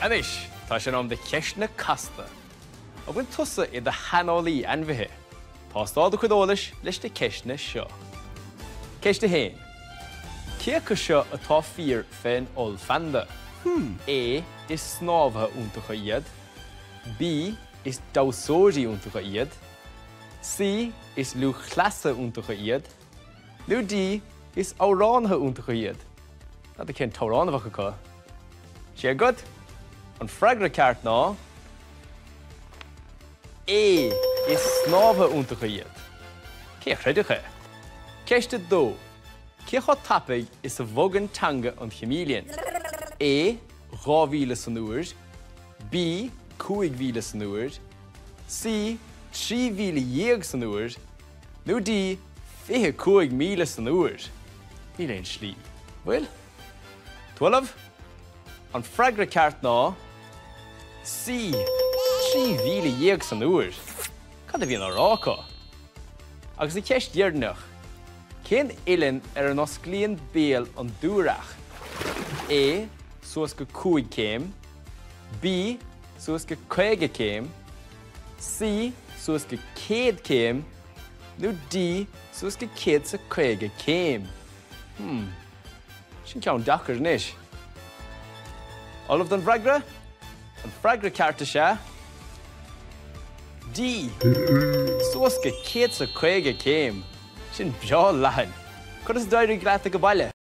Anish, tá sin am de ceisna Casta. A bhain tusa I de shaineolaithe ainmhithe. Tá stáda chuideolalas leis de ceisna seo. Ceisna héin. Cé go seo atá fíor féin ol fanda. A is snámhatha úntacha iad. B is dawsóirí úntacha iad. C is lú chleasa úntacha iad. Lú D is áránha úntacha iad. Na cén táránhacha cá. Sé good? An freagra ceart ná. A is snámhatha úntacha iad. Cé chreidecha? Ceiste dó. Cé chá tapig is a bhogan tanga an chameleon. A 2,000 san uair. B 5,000 san uair. C 3,000 san uair. nó D 25,000 san uair. Ní léon slí. Bhfuil? 12. An freagra ceart ná. C 3,000 san uair. Cad a bhíon á rácha. Agus I ceist dhearnach. Cén ilen an osclaíonn béal an dúrach. A suas go 5 céim. B suas go 50 céim. C suas go 100 céim. nó D suas go 150 céim. Sin ceann dachar níos. Olav don freagra? An freagra cearta se. D. Suas go 150 céim. Sin beá lehan. Cud is dairí gleata go baile?